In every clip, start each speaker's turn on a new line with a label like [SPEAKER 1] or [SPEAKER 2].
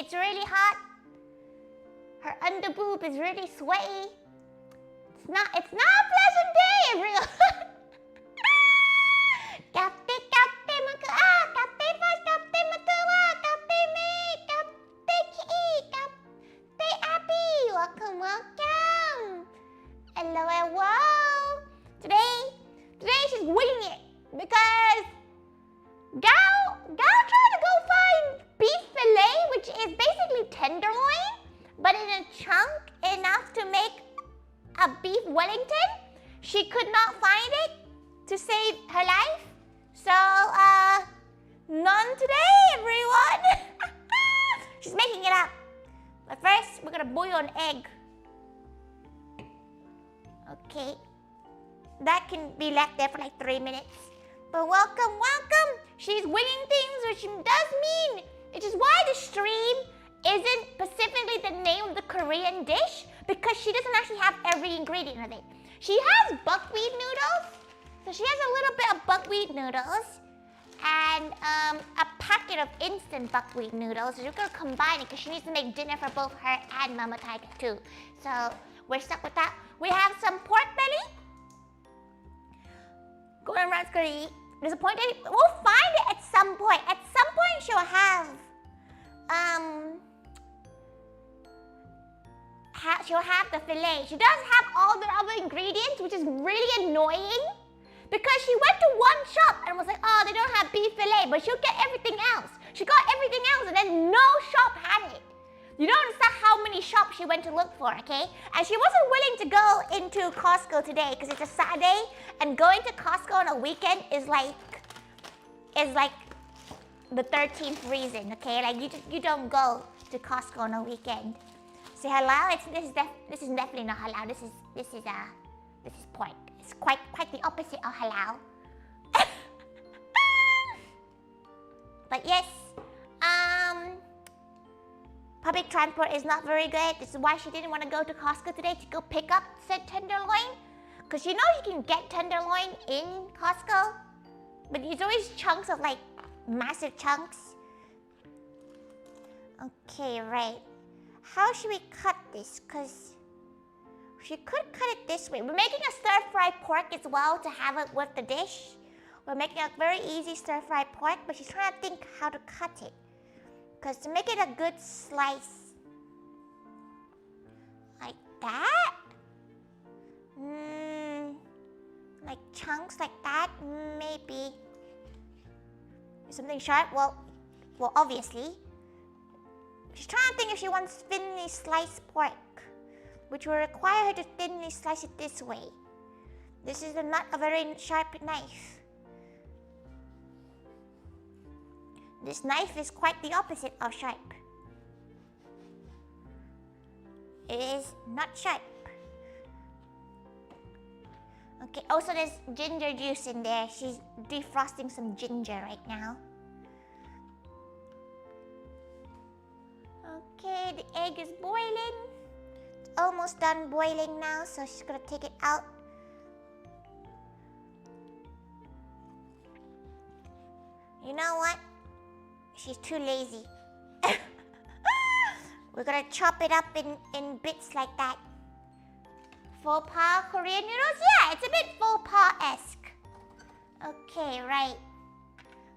[SPEAKER 1] It's really hot. Her underboob is really sweaty. It's not a pleasant day, everyone. Kape kape maka kape mas kape matawa kape me kape ki kape api. Welcome. Hello. Today she's winging it because Gal tried to go find beef fillet, which is basically tenderloin, but in a chunk enough to make a beef Wellington. She could not find it to save her life. So, none today, everyone. She's making it up. But first, we're gonna boil an egg. Okay. That can be left there for like 3 minutes. But welcome. She's winging things, which does mean, which is why the stream isn't specifically the name of the Korean dish, because she doesn't actually have every ingredient of it. She has buckwheat noodles, so she has a little bit of buckwheat noodles and a packet of instant buckwheat noodles. So we're gonna combine it because she needs to make dinner for both her and Mama Thaiga too. So we're stuck with that. We have some pork belly. Golden Brown's gonna eat. Disappointed? We'll find it at some point. At some point she'll have she'll have the fillet. She does have all the other ingredients, which is really annoying because she went to one shop and was like, oh, they don't have beef fillet, but she'll get everything else. She got everything else and then no shop had it. You don't understand how many shops she went to look for, okay? And she wasn't willing to go into Costco today because it's a Saturday, and going to Costco on a weekend is like the 13th reason, okay? Like you don't go to Costco on a weekend. Say halal? This is definitely not halal. This is pork. It's quite the opposite of halal. But yes, public transport is not very good. This is why she didn't want to go to Costco today to go pick up said tenderloin. Because you know you can get tenderloin in Costco, but it's always chunks of like massive chunks. Okay, right. How should we cut this? Because she could cut it this way. We're making a stir-fried pork as well to have it with the dish. We're making a very easy stir-fried pork, but she's trying to think how to cut it. Because to make it a good slice, like that? Like chunks like that? Maybe. Something sharp? Well, obviously. She's trying to think if she wants thinly sliced pork, which will require her to thinly slice it this way. This is not a very sharp knife. This knife is quite the opposite of sharp. It is not sharp. Okay, also there's ginger juice in there. She's defrosting some ginger right now. Okay, the egg is boiling. It's almost done boiling now, so she's gonna take it out. You know what? She's too lazy. We're gonna chop it up in bits like that. Faux pas Korean noodles? Yeah, it's a bit faux pas-esque. Okay, right.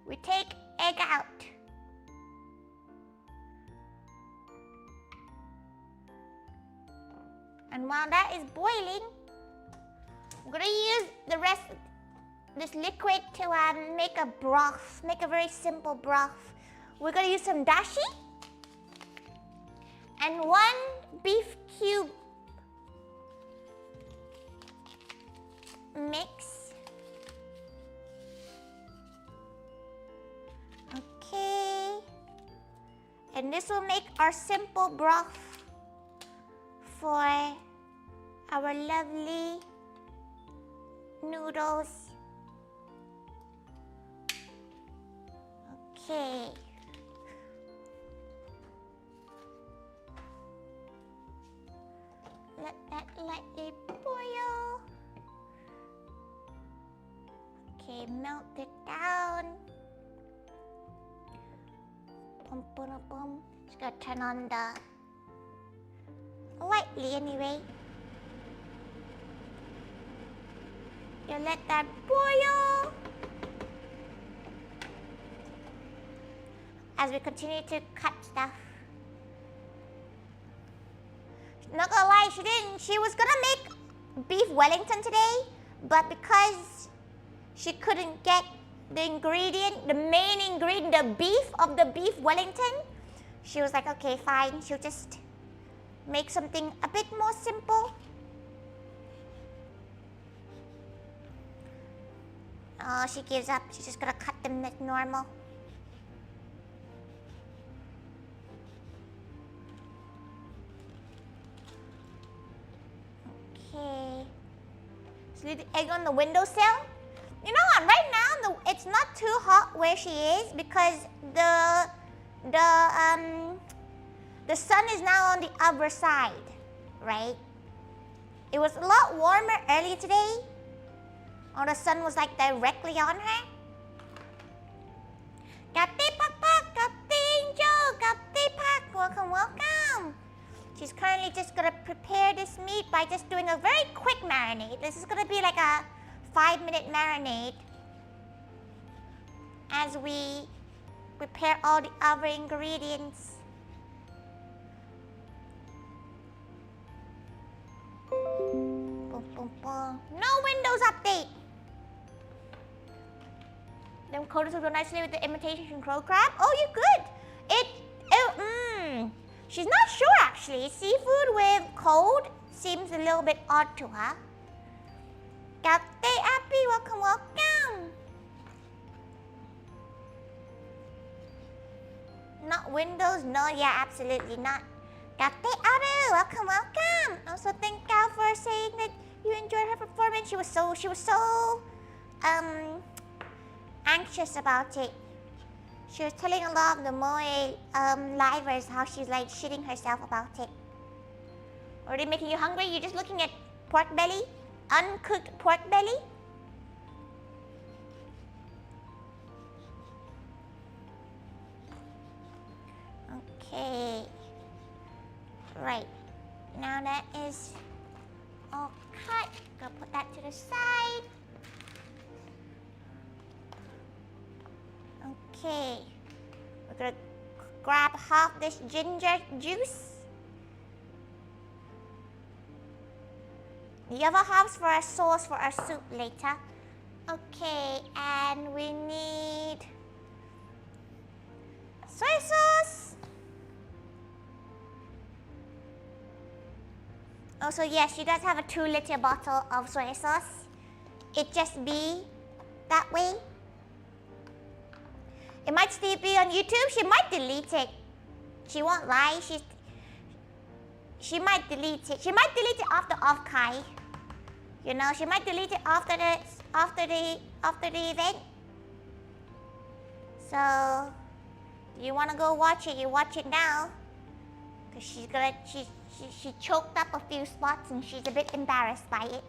[SPEAKER 1] We take egg out. And while that is boiling, we're gonna use the rest of this liquid to make a broth, make a very simple broth. We're gonna use some dashi and 1 beef cube mix. Okay. And this will make our simple broth for our lovely noodles. Okay. Let that lightly boil. Okay, melt it down. Bum, bum, bum. Just gotta turn on the lightly anyway. You let that boil as we continue to cut stuff. Not gonna lie, she was gonna make beef Wellington today, but because she couldn't get the main ingredient, the beef of the beef Wellington, she was like, okay, fine, she'll just make something a bit more simple. Oh, she gives up. She's just gonna cut them as normal. Okay. So leave the egg on the windowsill. You know what? Right now, it's not too hot where she is because the sun is now on the other side, right? It was a lot warmer earlier today. Or the sun was like directly on her. Kati Papa, Kati Angel, Kati Pak, welcome, welcome. She's currently just gonna prepare this meat by just doing a very quick marinade. This is gonna be like a 5-minute marinade as we prepare all the other ingredients. Boom, boom, boom. No Windows update. Them coated will go nicely with the imitation crow crab. Oh, you're good. She's not sure actually. Seafood with cold seems a little bit odd to her. Kate Appy, welcome, welcome. Not Windows? No, yeah, absolutely not. Kate Aru, welcome, welcome. Also, thank Cal for saying that you enjoyed her performance. She was so anxious about it. She was telling a lot of the Moe livers how she's like shitting herself about it. Already making you hungry? You're just looking at pork belly? Uncooked pork belly? Okay. Right. Now that is all cut. Gonna put that to the side. Okay, we're gonna grab half this ginger juice. The other half's for our sauce for our soup later. Okay, and we need soy sauce. Also, yes, she does have a 2-liter bottle of soy sauce. It just be that way. It might still be on YouTube. She might delete it. She won't lie. She might delete it. She might delete it after archive. You know, she might delete it after the event. So, you wanna go watch it? You watch it now, cause she choked up a few spots and she's a bit embarrassed by it.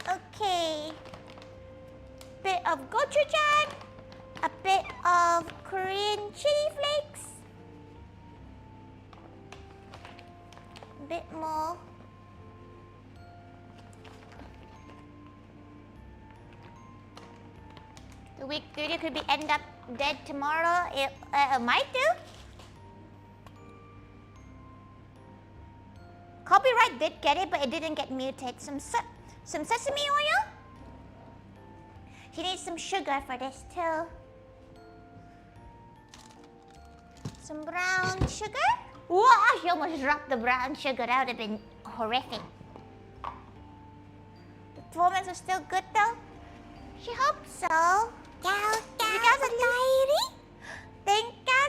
[SPEAKER 1] Okay. Bit of gochujang, a bit of Korean chili flakes, a bit more. The week video could end up dead tomorrow. It might do. Copyright did get it, but it didn't get muted. Some sesame oil. She needs some sugar for this too. Some brown sugar. Whoa, she almost dropped the brown sugar. That would have been horrific. The performance was still good though. She hoped so. Thank you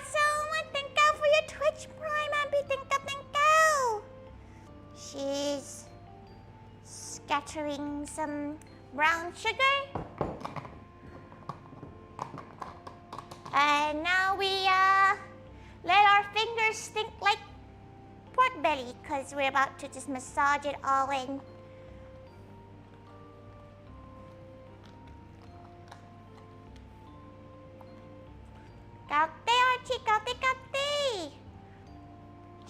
[SPEAKER 1] so much. Thank you for your Twitch Prime, Abby. Thank you. She's scattering some brown sugar. And now we let our fingers stink like pork belly because we're about to just massage it all in. Kaute Archie, Kaute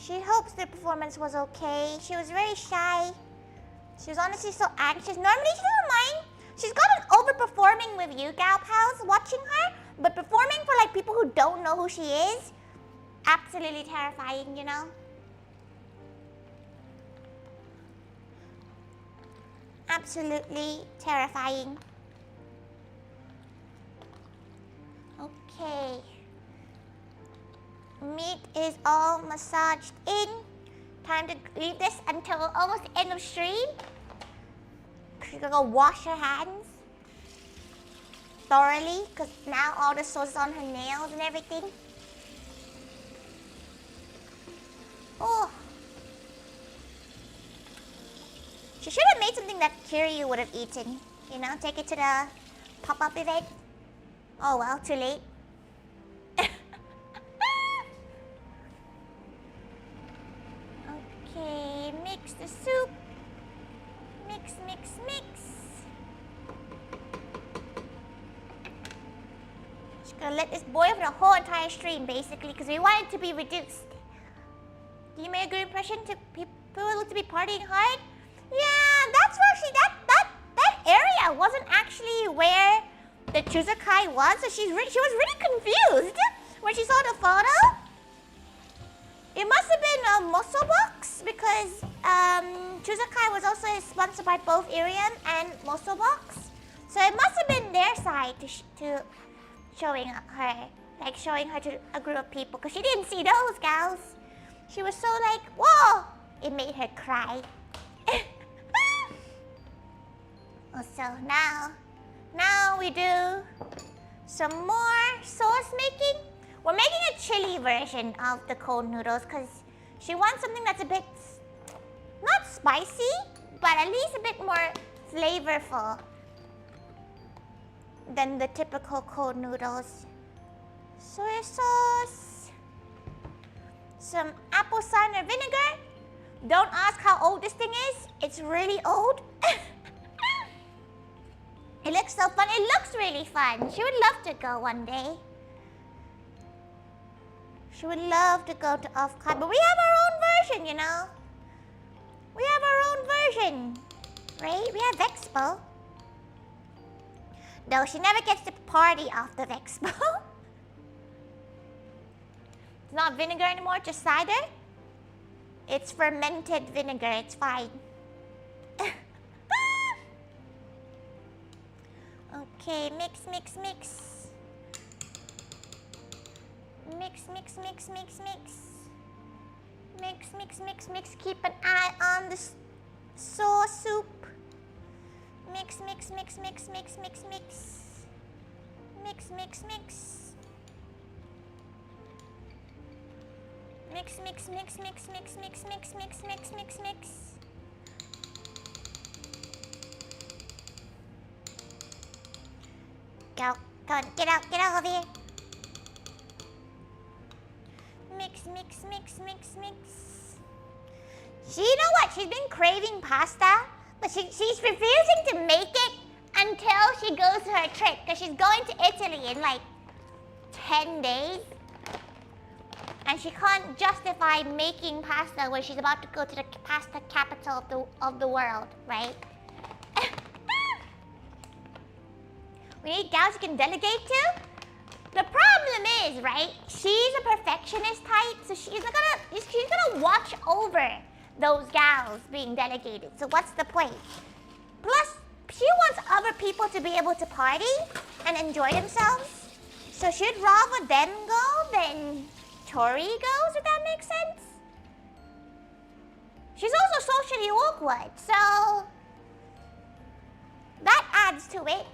[SPEAKER 1] She hopes the performance was okay. She was very shy. She was honestly so anxious. Normally she doesn't mind. She's gotten overperforming with you gal pals watching her, but performing for like people who don't know who she is, absolutely terrifying, you know? Absolutely terrifying. Okay. Meat is all massaged in. Time to leave this until almost the end of stream. She's gonna go wash her hands thoroughly because now all the sauce is on her nails and everything. Oh. She should have made something that Kiryu would have eaten. You know, take it to the pop-up event. Oh well, too late. Okay, mix the soup. Mix, mix, mix. Just gonna let this boil for the whole entire stream, basically, because we want it to be reduced. Do you make a good impression to people who look to be partying hard? Yeah, that's actually that area wasn't actually where the Chuzakai was, so she was really confused when she saw the photo. It must have been a Moso box because Chuzakai was also sponsored by both Irium and Moso box, so it must have been their side to showing her to a group of people because she didn't see those gals. She was so like, whoa! It made her cry. So now we do some more sauce making. We're making a chili version of the cold noodles because she wants something that's a bit, not spicy, but at least a bit more flavorful than the typical cold noodles. Soy sauce, some apple cider vinegar. Don't ask how old this thing is. It's really old. It looks so fun. It looks really fun. She would love to go one day. She would love to go to Off-Card, but we have our own version, you know? We have our own version, right? We have Expo. No, she never gets to party off the Expo. It's not vinegar anymore, just cider. It's fermented vinegar, it's fine. Okay, mix, mix, mix. Mix, mix, mix, mix, mix. Mix, mix, mix, mix. Keep an eye on the sauce soup. Mix, mix, mix, mix, mix, mix, mix. Mix, mix, mix. Mix, mix, mix, mix, mix, mix, mix, mix, mix, mix, mix. Go, go, get out of here. Mix, mix, mix, mix, mix. You know what? She's been craving pasta, but she's refusing to make it until she goes to her trip, because she's going to Italy in like 10 days. And she can't justify making pasta when she's about to go to the pasta capital of the world, right? We need gals you can delegate to. The problem is, right, she's a perfectionist type, so she's gonna watch over those gals being delegated. So what's the point? Plus, she wants other people to be able to party and enjoy themselves. So she'd rather them go than Tori goes, if that makes sense. She's also socially awkward, so that adds to it.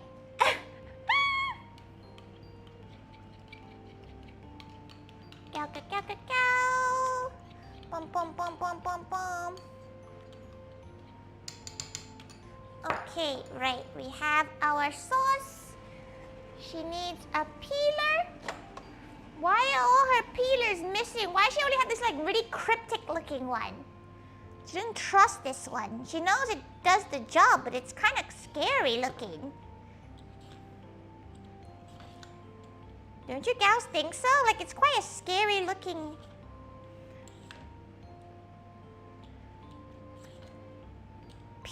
[SPEAKER 1] Cow, cow, cow, cow, cow. Bum, bum, bum, bum, bum, bum. Okay, right. We have our sauce. She needs a peeler. Why are all her peelers missing? Why does she only have this like really cryptic looking one? She didn't trust this one. She knows it does the job, but it's kind of scary looking. Don't you gals think so? Like, it's quite a scary looking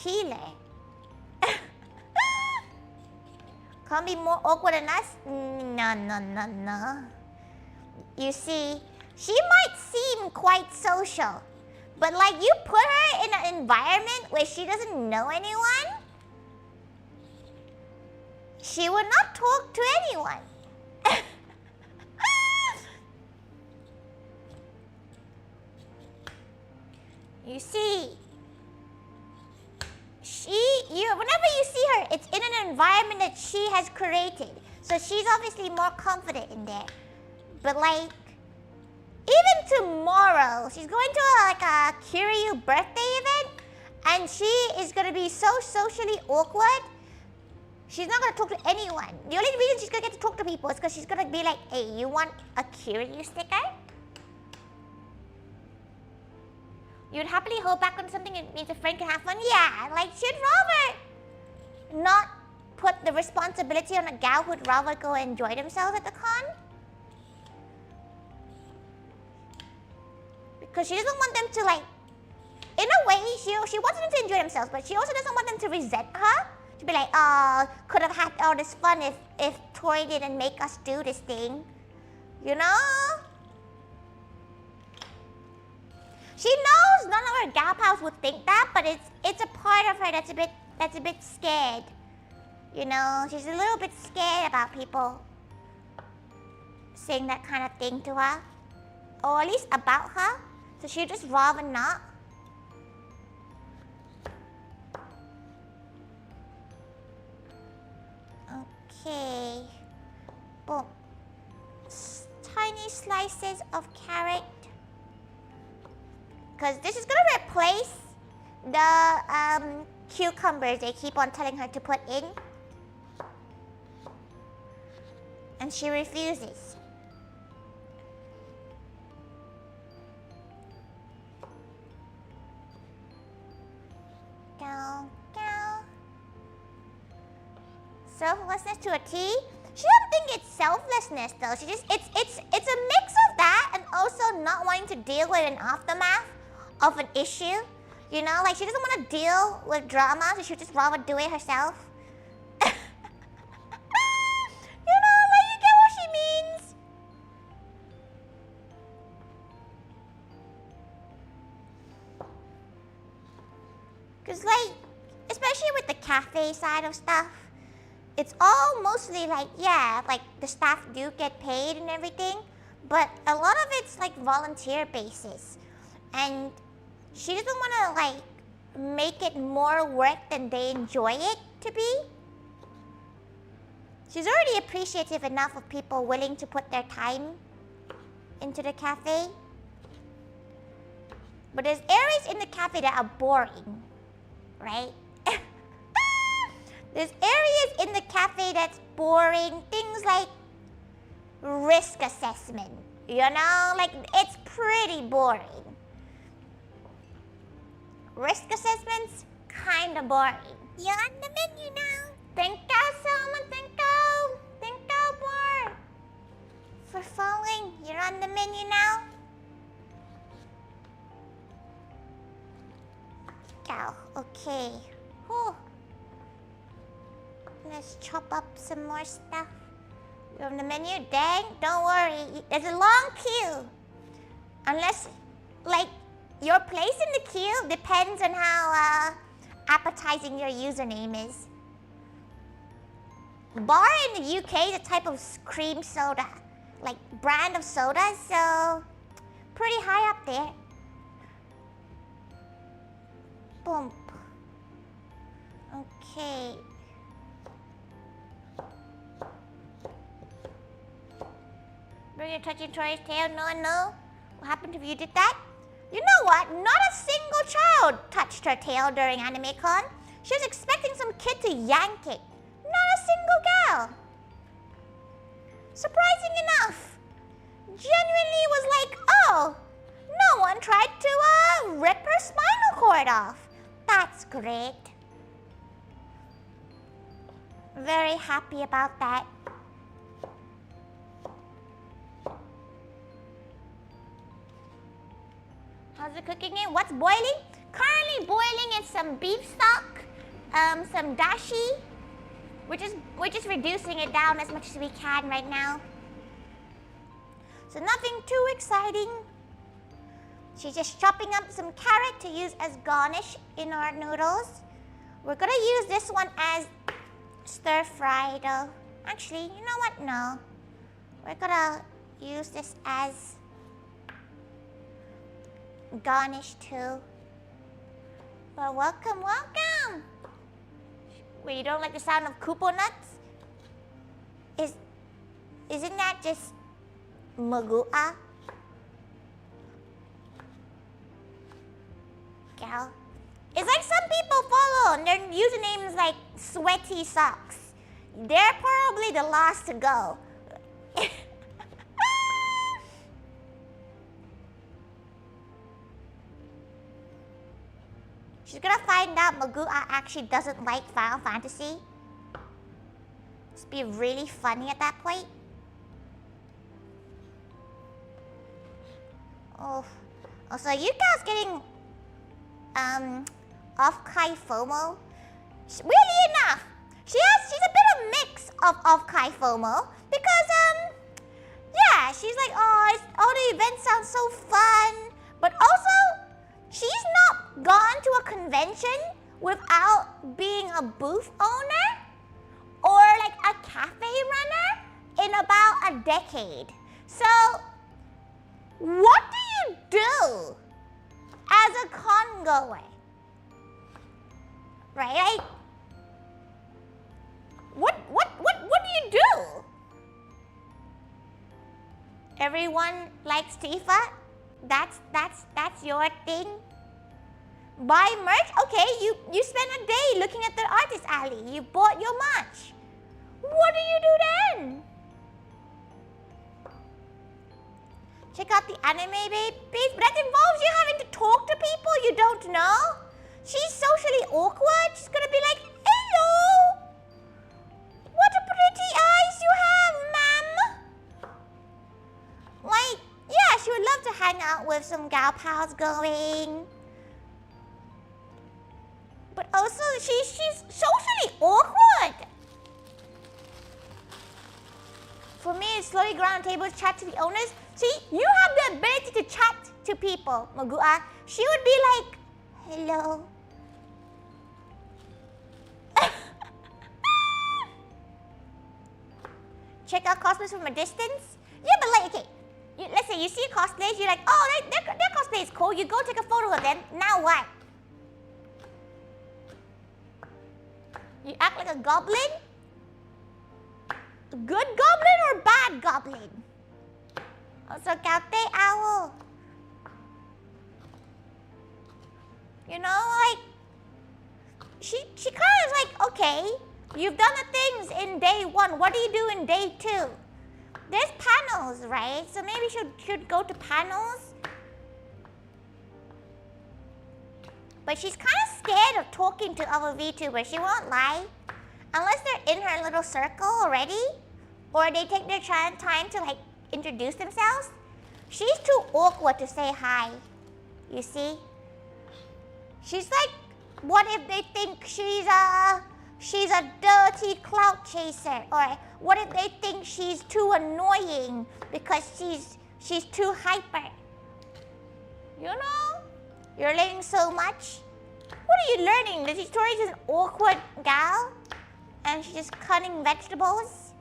[SPEAKER 1] peeler. Can't be more awkward than us? No. You see, she might seem quite social, but like you put her in an environment where she doesn't know anyone, she would not talk to anyone. You see, whenever you see her, it's in an environment that she has created. So she's obviously more confident in there. But like, even tomorrow, she's going to a Kiryu birthday event, and she is going to be so socially awkward. She's not going to talk to anyone. The only reason she's going to get to talk to people is because she's going to be like, hey, you want a Kiryu sticker? You'd happily hold back on something it means a friend can have fun? Yeah, like she'd rather not put the responsibility on a gal who'd rather go enjoy themselves at the con. Because she doesn't want them to like, in a way, she wants them to enjoy themselves, but she also doesn't want them to resent her. To be like, oh, could have had all this fun if Tori didn't make us do this thing. You know? She knows none of her gal pals would think that, but it's a part of her that's a bit scared. You know, she's a little bit scared about people saying that kind of thing to her. Or at least about her. So she'd just rather not. Okay. Boom. Tiny slices of carrot. Because this is going to replace the cucumbers they keep on telling her to put in. And she refuses. Go. Selflessness to a T? She don't think it's selflessness though. She just it's a mix of that and also not wanting to deal with an aftermath of an issue. You know, like she doesn't want to deal with drama, so she'd just rather do it herself. You know, like you get what she means. Cause like, especially with the cafe side of stuff, it's all mostly like, yeah, like the staff do get paid and everything, but a lot of it's like volunteer basis. And she doesn't want to like make it more work than they enjoy it to be. She's already appreciative enough of people willing to put their time into the cafe. But there's areas in the cafe that are boring, right? There's areas in the cafe that's boring. Things like risk assessment, you know? Like, it's pretty boring. Risk assessment's kinda boring. You're on the menu now. Thank you, Selma. Thank you. Thank you more for following. You're on the menu now. Oh, okay. Whew. Let's chop up some more stuff. You're on the menu? Dang, don't worry. There's a long queue. Unless, like, your place in the queue depends on how appetizing your username is. Bar in the UK is a type of cream soda. Like, brand of soda, so pretty high up there. Boom. Okay. Bring your touching Tori's tail? No. What happened if you did that? You know what? Not a single child touched her tail during AnimeCon. She was expecting some kid to yank it. Not a single gal. Surprising enough. Genuinely was like, oh, no one tried to rip her spinal cord off. That's great. Very happy about that. How's the cooking in? What's boiling? Currently boiling is some beef stock some dashi. We're just reducing it down as much as we can right now. So nothing too exciting. She's just chopping up some carrot to use as garnish in our noodles. We're gonna use this one as stir fry though. Actually, you know what? No. We're gonna use this as garnish too. Well, welcome, welcome. Wait, you don't like the sound of kupo nuts? Isn't that just magua? Gal. It's like some people follow and their usernames like sweaty socks. They're probably the last to go. She's gonna find out Magua actually doesn't like Final Fantasy. Just be really funny at that point. Oh, also you guys getting off Kai FOMO? Weirdly enough, she's a bit of mix of Kai FOMO because yeah, she's like, oh, all the events sound so fun, but also she's not gone to a convention without being a booth owner or like a cafe runner in about a decade. So what do you do as a con goer? Right? Like, what do you do? Everyone likes Tifa? That's your thing? Buy merch? Okay, you spent a day looking at the artist alley. You bought your merch. What do you do then? Check out the anime babies, but that involves you having to talk to people you don't know. She's socially awkward. She's gonna be like, hello. What a pretty eyes you have, ma'am. Like, yeah, she would love to hang out with some gal pals going. But also, she's socially awkward. For me, it's slowly go around tables, chat to the owners. See, you have the ability to chat to people, Magua. She would be like, hello. Check out cosplays from a distance? Yeah, but like, okay, let's say you see cosplays, you're like, oh, their cosplay is cool. You go take a photo of them. Now what? You act like a goblin? A good goblin or bad goblin? Also, Kaute Owl. You know, like, she kind of like, okay, you've done the things in day 1. What do you do in day 2? There's panels, right? So maybe she should go to panels. But she's kind of scared of talking to other VTubers. She won't lie. Unless they're in her little circle already, or they take their time to like introduce themselves. She's too awkward to say hi. You see? She's like, what if they think she's a dirty clout chaser? Or what if they think she's too annoying because she's too hyper? You know? You're learning so much. What are you learning? The Tori's an awkward gal and she's just cutting vegetables.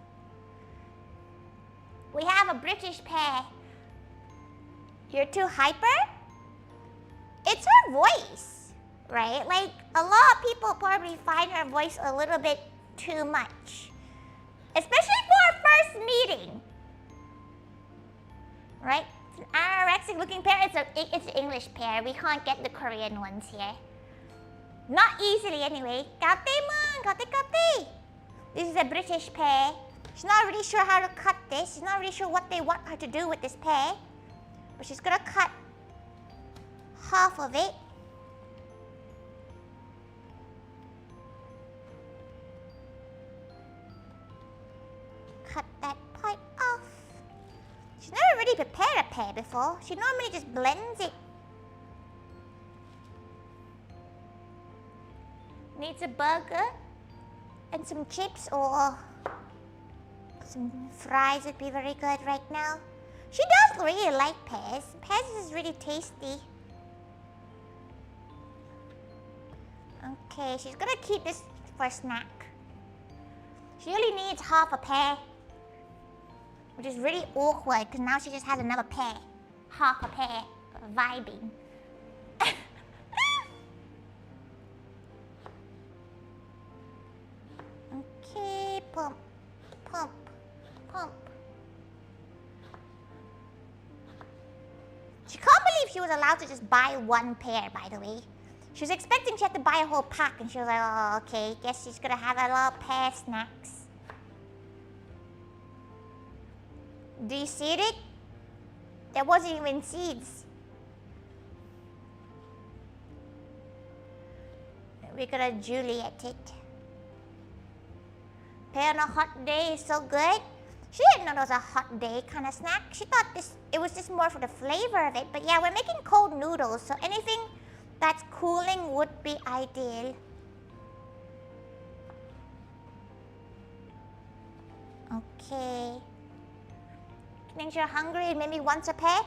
[SPEAKER 1] We have a British pair. You're too hyper? It's her voice, right? Like, a lot of people probably find her voice a little bit too much. Especially for a first meeting. Right? It's an anorexic looking pair. It's an English pair. We can't get the Korean ones here. Not easily anyway. Kate. This is a British pair. She's not really sure how to cut this. She's not really sure what they want her to do with this pair. But she's gonna cut half of it. Cut that part off. She's never really prepared a pear before. She normally just blends it. Needs a burger and some chips or some fries would be very good right now. She does really like pears. Pears is really tasty. Okay, she's gonna keep this for a snack. She only needs half a pear, which is really awkward because now she just has another pear. Half a pear. Vibing. Okay, pump, pump, pump. She can't believe she was allowed to just buy one pear, by the way. She was expecting she had to buy a whole pack, and she was like, oh, okay, guess she's gonna have a lot of pear snacks. Do you see it? There wasn't even seeds. We're gonna Juliet it. Pear on a hot day is so good. She didn't know it was a hot day kind of snack. She thought it was just more for the flavor of it. But yeah, we're making cold noodles, so anything that's cooling would be ideal. Okay. Think you're hungry and maybe wants a pear?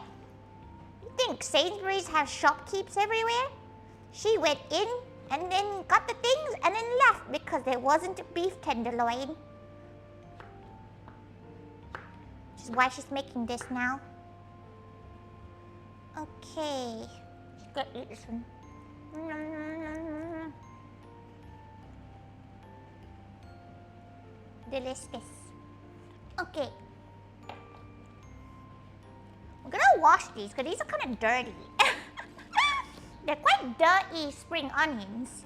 [SPEAKER 1] You think Sainsbury's have shopkeepers everywhere? She went in and then got the things and then left because there wasn't a beef tenderloin. Which is why she's making this now. Okay. She's gonna eat this one. Delicious. Okay. We're gonna wash these because these are kind of dirty. They're quite dirty spring onions.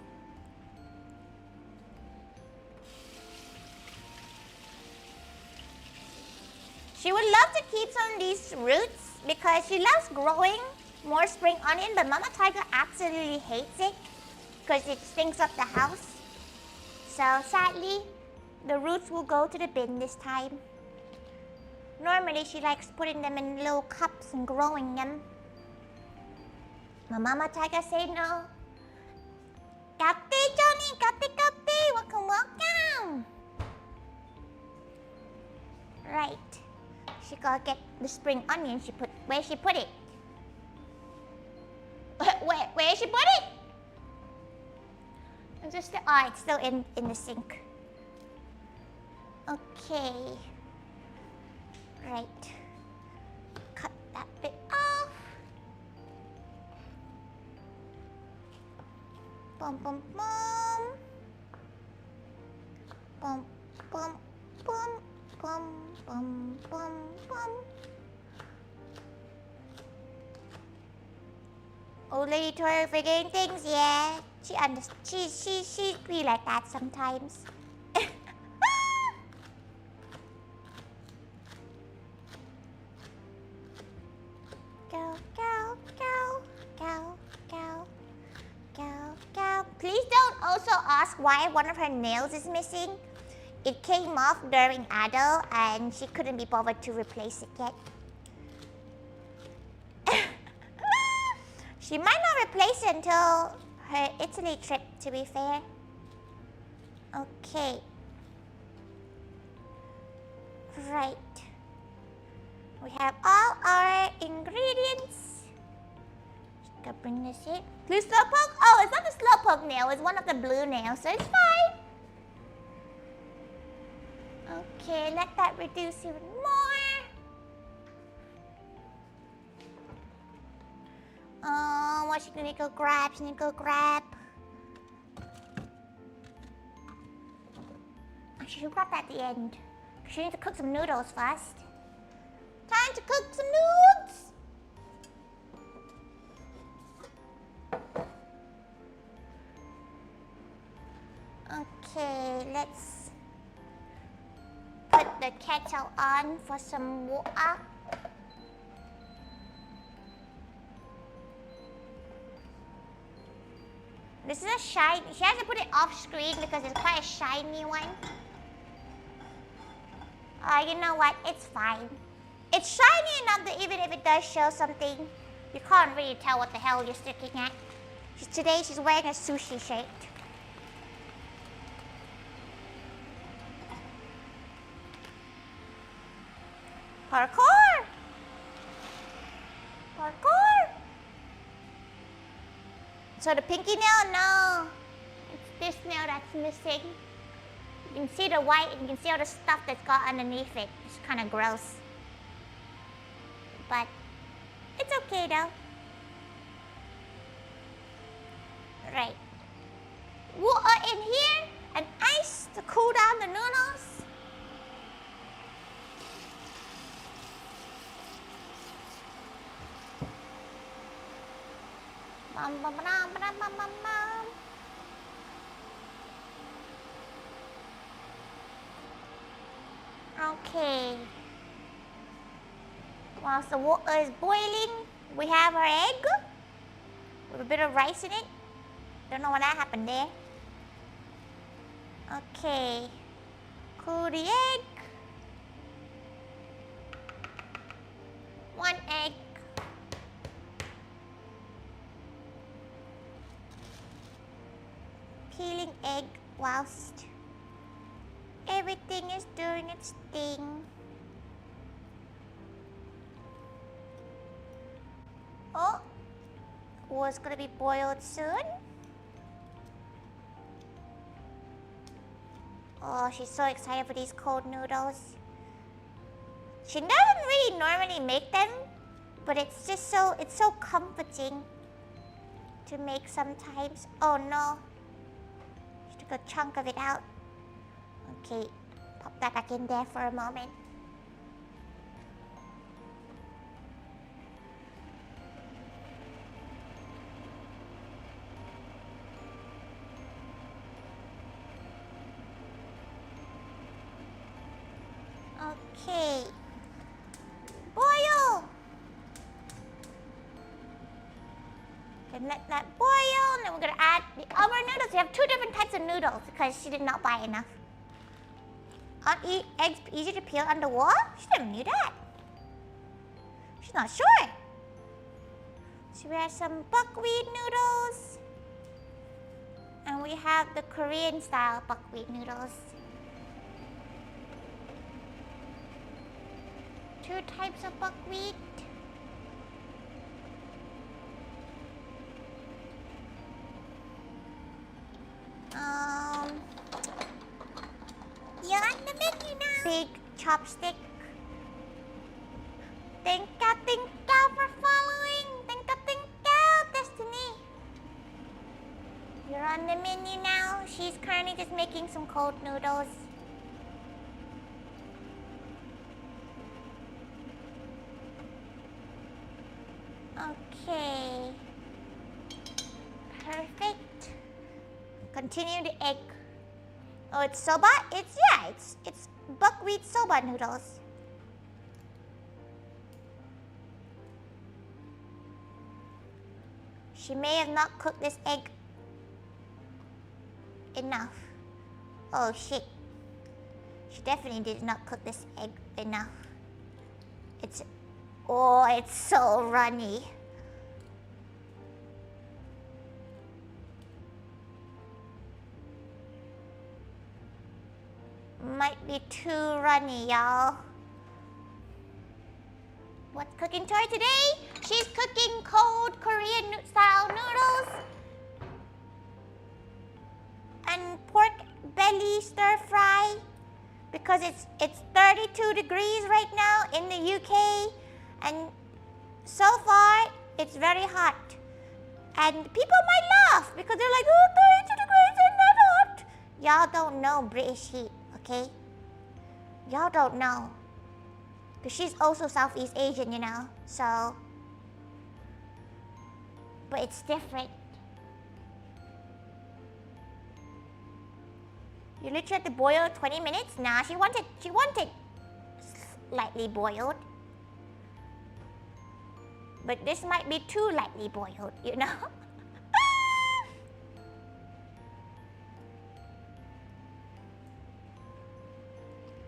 [SPEAKER 1] She would love to keep some of these roots because she loves growing more spring onion, but Mama Thaiga absolutely hates it because it stinks up the house. So sadly, the roots will go to the bin this time. Normally, she likes putting them in little cups and growing them. My Mama Thaiga said no. Kapti, Johnny, kapti, welcome, welcome. Right. She gotta get the spring onion where she put it? Where she put it? It's still in the sink. Okay. Right. Cut that bit off. Bum bum bum. Bum bum bum bum bum bum bum. Old lady Tori forgetting things, yeah. She be like that sometimes. Go, go, go, go, go, go, go. Please don't also ask why one of her nails is missing. It came off during Adult and she couldn't be bothered to replace it yet. She might not replace it until her Italy trip, to be fair. Okay. Right. We have all our ingredients. Just gonna bring this in. Blue slowpoke? Oh, it's not the slowpoke nail. It's one of the blue nails, so it's fine. Okay, let that reduce even more. Oh, what she gonna go grab? She's gonna go grab. She should grab that at the end. She needs to cook some noodles first. Time to cook some noodles. Okay, let's put the kettle on for some water. This is a shiny. She has to put it off screen because it's quite a shiny one. You know what? It's fine. It's shiny enough that even if it does show something, you can't really tell what the hell you're sticking at. Today she's wearing a sushi shirt. Parkour! Parkour! So the pinky nail, no. It's this nail that's missing. You can see the white and you can see all the stuff that's got underneath it. It's kind of gross. But it's okay though. Right. Water in here and ice to cool down the noodles. Bum, bum, ba-dum, ba-dum, bum, bum, bum. Okay. Whilst the water is boiling, we have our egg with a bit of rice in it. Don't know what that happened there. Okay. Cool the egg. One egg. Peeling egg whilst everything is doing its thing. Oh, water's gonna be boiled soon. Oh, she's so excited for these cold noodles. She doesn't really normally make them, but it's just it's so comforting to make sometimes. Oh no, she took a chunk of it out. Okay, pop that back in there for a moment. Okay. Boil! And let that boil, and then we're gonna add the other noodles. We have two different types of noodles because she did not buy enough. Aren't eggs easy to peel underwater? She never knew that. She's not sure. So we have some buckwheat noodles. And we have the Korean style buckwheat noodles. Two types of buckwheat. You're on the menu now. Big chopstick. Thank you for following. Thank you, Destiny. You're on the menu now. She's currently just making some cold noodles. Okay. Perfect. Continue the egg. Oh, it's soba? It's buckwheat soba noodles. She may have not cooked this egg enough. Oh shit. She definitely did not cook this egg enough. It's so runny. Might be too runny, y'all. What's cooking Tori today? She's cooking cold Korean style noodles and pork belly stir fry because it's 32 degrees right now in the UK, and so far it's very hot. And people might laugh because they're like, oh, 32 degrees isn't that hot. Y'all don't know British heat, okay? Y'all don't know. Because she's also Southeast Asian, you know, so. But it's different. You literally have to boil 20 minutes? Nah, she wanted lightly boiled. But this might be too lightly boiled, you know?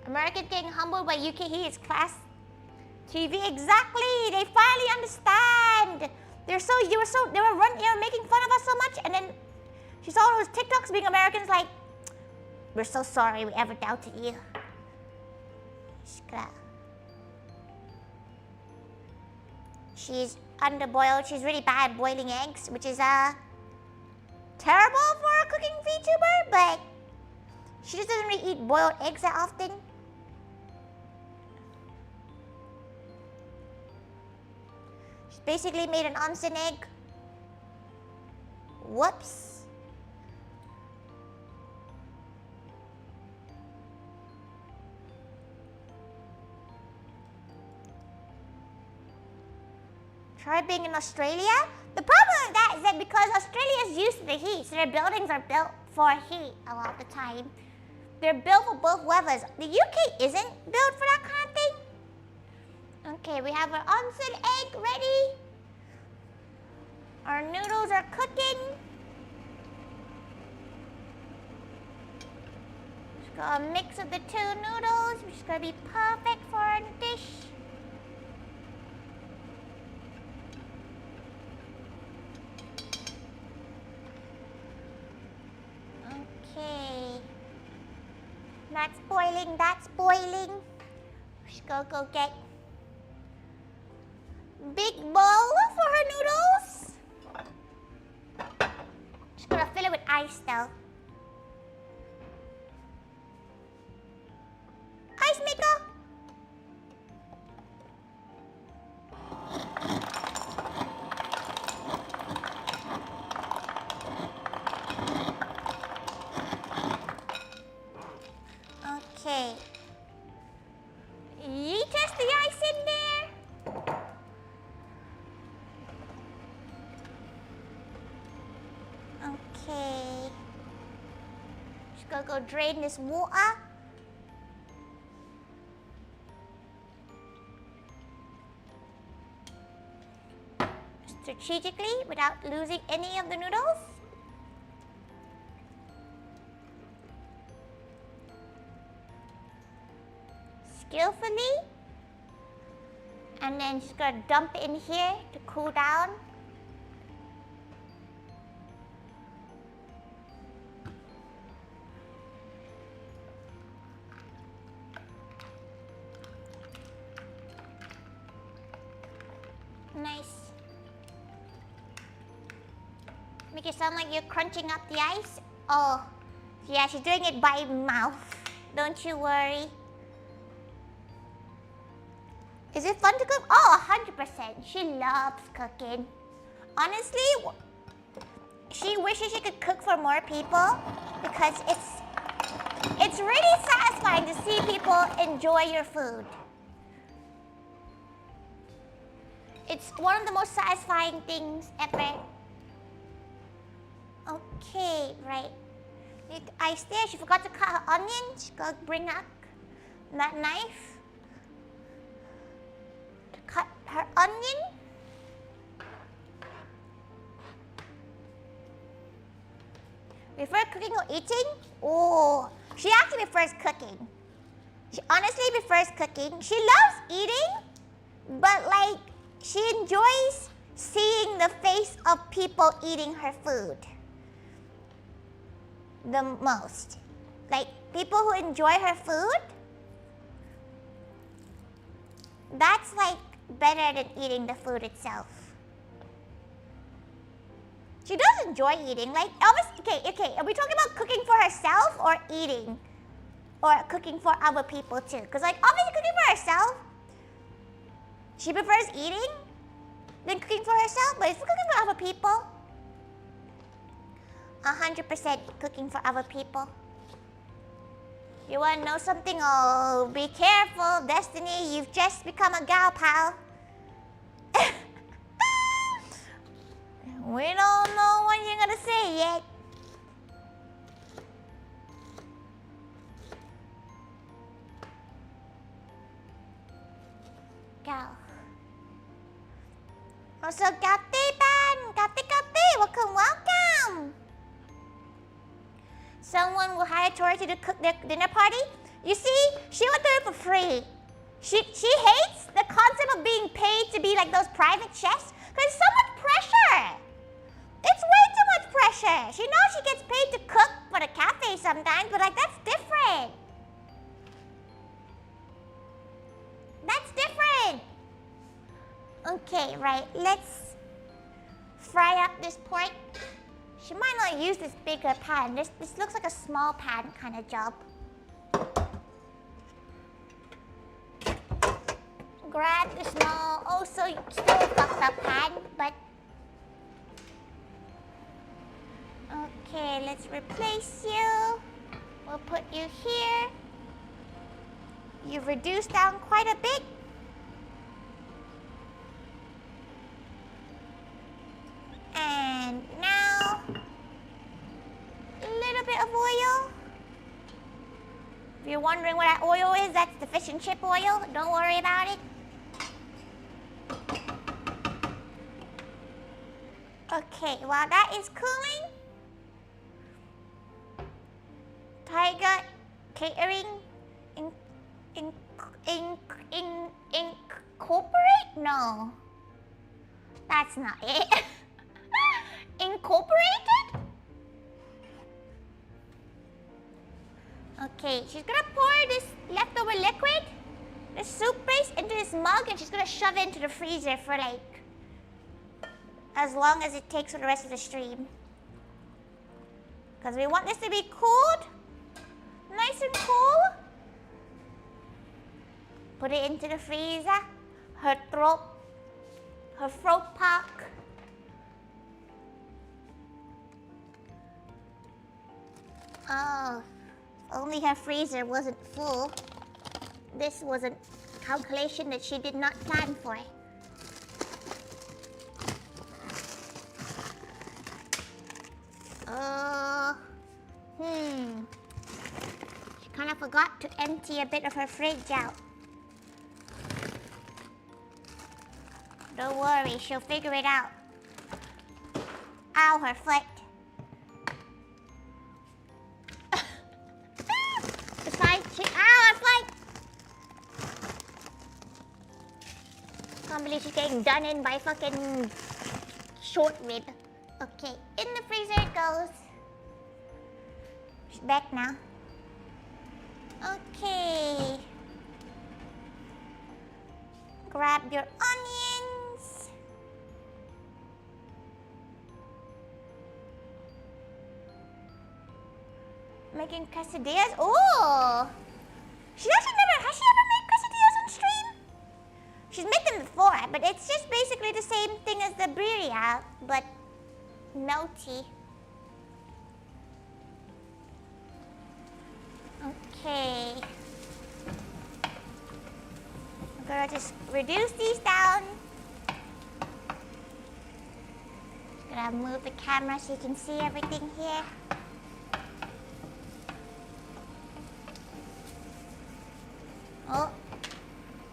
[SPEAKER 1] Americans getting humbled by UK heat is class TV. Exactly. They finally understand. They were making fun of us so much, and then she saw those TikToks being Americans like, we're so sorry we ever doubted you. Just gotta She's underboiled. She's really bad at boiling eggs, which is terrible for a cooking VTuber, but she just doesn't really eat boiled eggs that often. She's basically made an onsen egg. Whoops. Try being in Australia? The problem with that is that because Australia is used to the heat, so their buildings are built for heat a lot of the time. They're built for both weathers. The UK isn't built for that kind of thing. Okay, we have our onsen egg ready. Our noodles are cooking. Just got a mix of the two noodles, which is going to be perfect for our dish. Okay. That's boiling, that's boiling. Just go get big bowl for her noodles. Just gonna fill it with ice though. Ice maker. Okay. You test the ice in there. Okay. Just gonna go drain this water. Strategically, without losing any of the noodles. Skillfully. And then just gonna dump it in here to cool down. Nice. Make it sound like you're crunching up the ice. Oh, yeah, she's doing it by mouth. Don't you worry. Is it fun to cook? Oh, 100%. She loves cooking. Honestly, she wishes she could cook for more people because it's really satisfying to see people enjoy your food. It's one of the most satisfying things ever. Okay, right. Need ice there. She forgot to cut her onion. She gotta bring up that knife to cut her onion. Before cooking or eating? Oh, she actually prefers cooking. She honestly prefers cooking. She loves eating, but like, she enjoys seeing the face of people eating her food the most. Like, people who enjoy her food, that's like better than eating the food itself. She does enjoy eating. Like, obviously, okay, are we talking about cooking for herself or eating? Or cooking for other people too? Because like, obviously cooking for herself, she prefers eating than cooking for herself. But if we're cooking for other people, 100% cooking for other people. You want to know something? Oh, be careful, Destiny. You've just become a gal pal. We don't know what you're gonna say yet. Gal. Also, Gatti, welcome. Someone will hire Tori to cook their dinner party. You see, she would do it for free. She hates the concept of being paid to be like those private chefs because it's so much pressure. It's way too much pressure. She knows she gets paid to cook for the cafe sometimes, but like that's different. That's different. Okay, Right, let's fry up this pork. She might not use this bigger pan. This looks like a small pan kind of job. Grab the small, also still fucked up pan, but... Okay, let's replace you. We'll put you here. You've reduced down quite a bit. And now, a little bit of oil. If you're wondering what that oil is, that's the fish and chip oil. Don't worry about it. Okay, while that is cooling, Thaiga Catering Incorporate? No, that's not it. Incorporated? Okay, she's gonna pour this leftover liquid, the soup base, into this mug, and she's gonna shove it into the freezer for like as long as it takes for the rest of the stream. Because we want this to be cooled, nice and cool. Put it into the freezer. Her throat pop. Oh, if only her freezer wasn't full. This was a calculation that she did not plan for. She kind of forgot to empty a bit of her fridge out. Don't worry, she'll figure it out. Ow, her foot. Ow, her foot! Can't believe she's getting done in by fucking short rib. Okay, in the freezer it goes. She's back now. Okay. Grab your onions. Making quesadillas. Oh! Has she ever made quesadillas on stream? She's made them before, but it's just basically the same thing as the birria, but melty. Okay. I'm gonna just reduce these down. Just gonna move the camera so you can see everything here. Oh,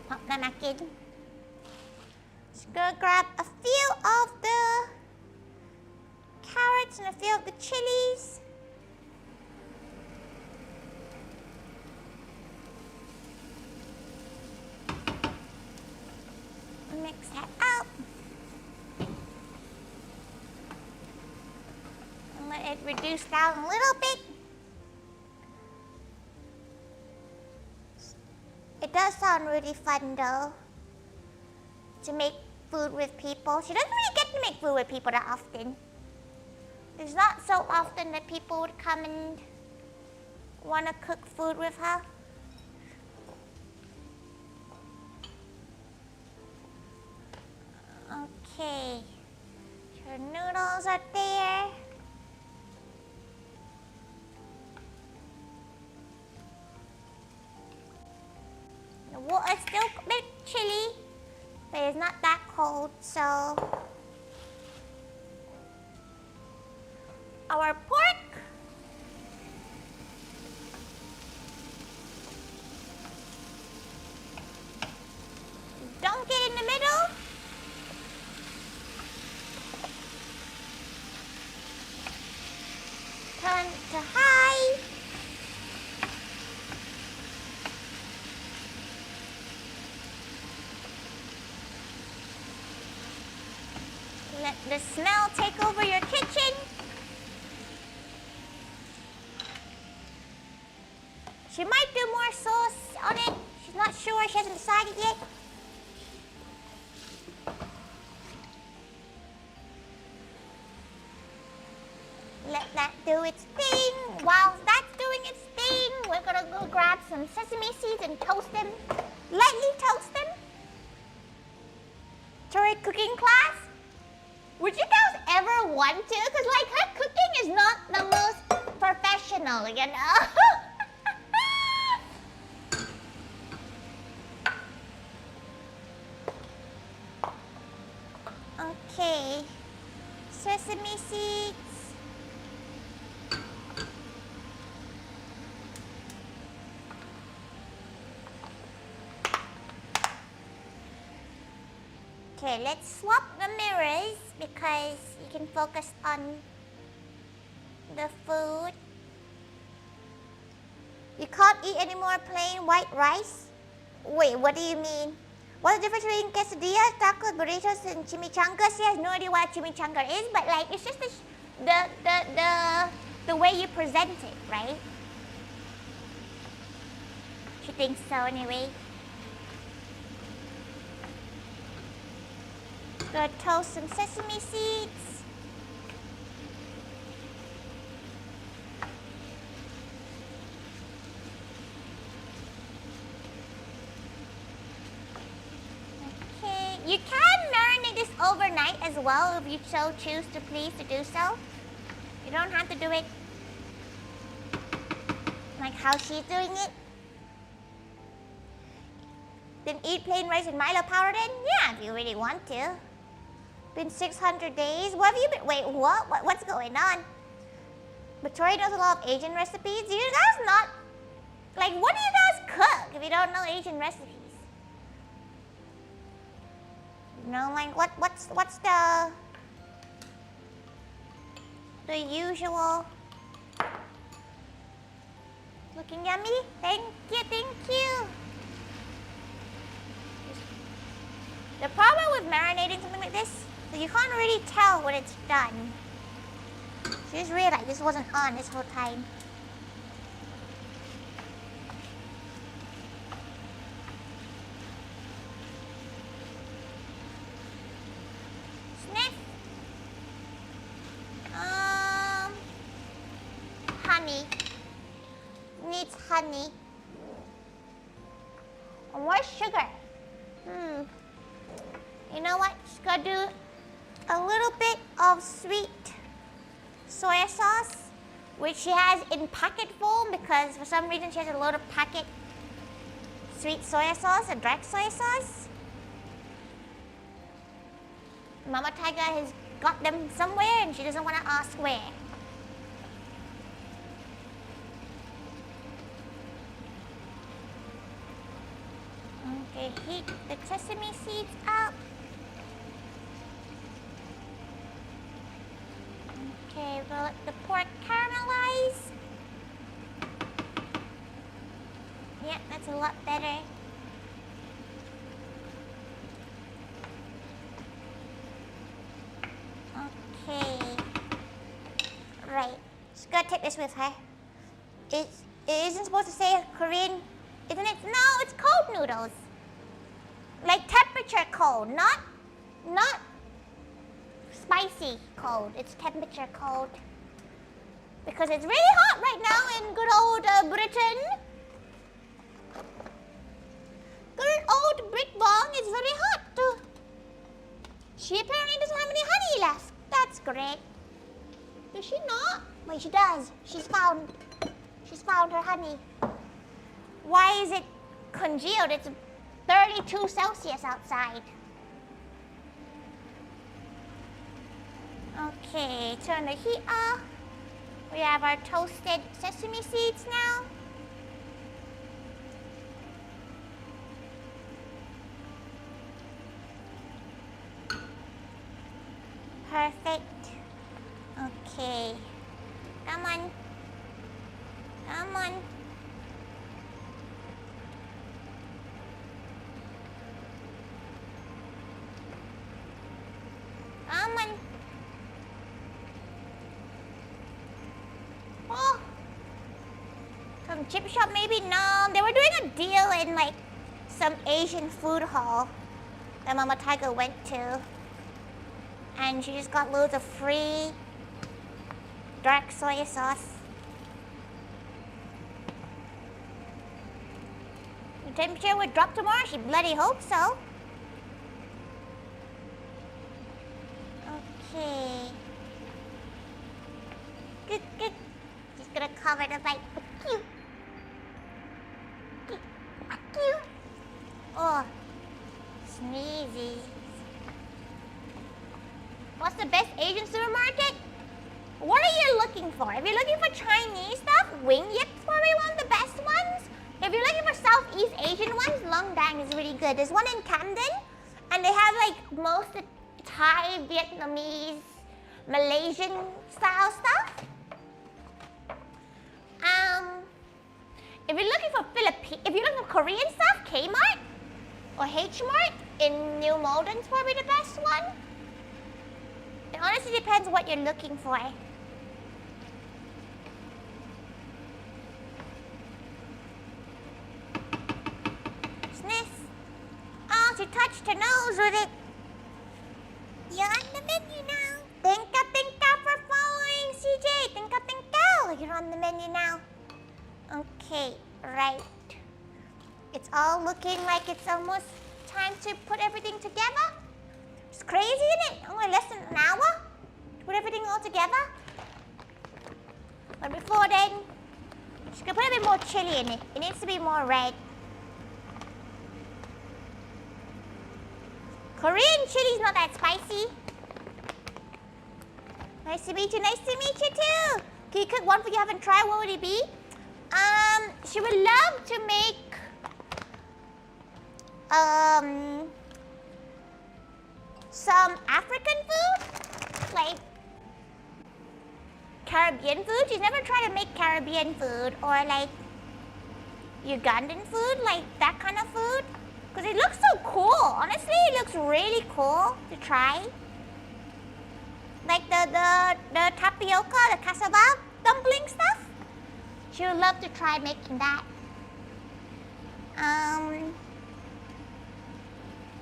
[SPEAKER 1] pop that back in. Just gonna grab a few of the carrots and a few of the chilies. Mix that up. And let it reduce down a little bit. It does sound really fun though, to make food with people. She doesn't really get to make food with people that often. It's not so often that people would come and want to cook food with her. Okay, her noodles are there. The water's still a bit chilly, but it's not that cold, so our pork. Dunk it in the middle. Turn to high. Let the smell take over your kitchen. She might do more sauce on it. She's not sure. She hasn't decided yet. that do its thing. While that's doing its thing, we're gonna go grab some sesame seeds and toast them. Lightly toast them. Tori cooking class? Would you guys ever want to? Because like her cooking is not the most professional, you know? Okay. Sesame seeds. Okay, let's swap the mirrors because you can focus on the food. You can't eat any more plain white rice? Wait, what do you mean? What's the difference between quesadillas, tacos, burritos, and chimichangas? She has no idea what a chimichanga is, but like it's just the way you present it, right? She thinks so anyway. Gonna toast some sesame seeds. Okay, you can marinate this overnight as well if you so choose to please to do so. You don't have to do it like how she's doing it. Then eat plain rice and Milo powder then? Yeah, if you really want to. Been 600 days? What have you been? Wait, what? What's going on? But Tori knows a lot of Asian recipes. Do you guys not? Like, what do you guys cook if you don't know Asian recipes? You know, like, what's the usual? Looking yummy? Thank you. The problem with marinating something like this is you can't really tell when it's done. So just realize this wasn't on this whole time. Sniff. Honey. Needs honey. Or more sugar. You know what? Just gotta do a little bit of sweet soy sauce, which she has in packet form because for some reason she has a load of packet sweet soy sauce and dark soy sauce. Mama Thaiga has got them somewhere and she doesn't want to ask where. Okay, heat the sesame seeds up. Okay, we'll let the pork caramelize. Yeah, that's a lot better. Okay. Right. Just gotta take this with her. It isn't supposed to say Korean, isn't it? No, it's cold noodles. Like temperature cold, not spicy cold. It's temperature cold. Because it's really hot right now in good old Britain. Good old Britbong is very hot. She apparently doesn't have any honey left. That's great. Does she not? Wait, she does. She's found her honey. Why is it congealed? It's 32 Celsius outside. Okay, turn the heat off. We have our toasted sesame seeds now. Perfect. Okay. Come on. Come on. Come on. Oh. Some chip shop maybe? No. They were doing a deal in like some Asian food hall that Mama Thaiga went to. And she just got loads of free dark soy sauce. The temperature would drop tomorrow? She bloody hope so. Okay. Good, good. Just gonna cover the bite. Cute. Cute. Oh. Sneezy. What's the best Asian supermarket? What are you looking for? If you're looking for Chinese stuff, Wing Yip's probably one of the best ones. If you're looking for Southeast Asian ones, Long Dang is really good. There's one in Camden, and they have like most of Thai, Vietnamese, Malaysian style stuff. If you're looking for if you're looking for Korean stuff, Kmart or H Mart in New Malden's probably the best one. It honestly depends what you're looking for. Sniff. Oh, she touched her nose with it. You're on the menu now. Tinka for following, CJ. Tinka. You're on the menu now. Okay, right. It's all looking like it's almost time to put everything together. It's crazy, isn't it? Only less than an hour to put everything all together. But before then, just gonna put a bit more chili in it. It needs to be more red. Korean chili's not that spicy. Nice to meet you. Nice to meet you too. Can you cook one food you haven't tried? What would it be? She would love to make some African food, like Caribbean food. She's never tried to make Caribbean food or like Ugandan food, like that kind of food. Because it looks so cool. Honestly, it looks really cool to try. Like the tapioca, the cassava dumpling stuff. She would love to try making that.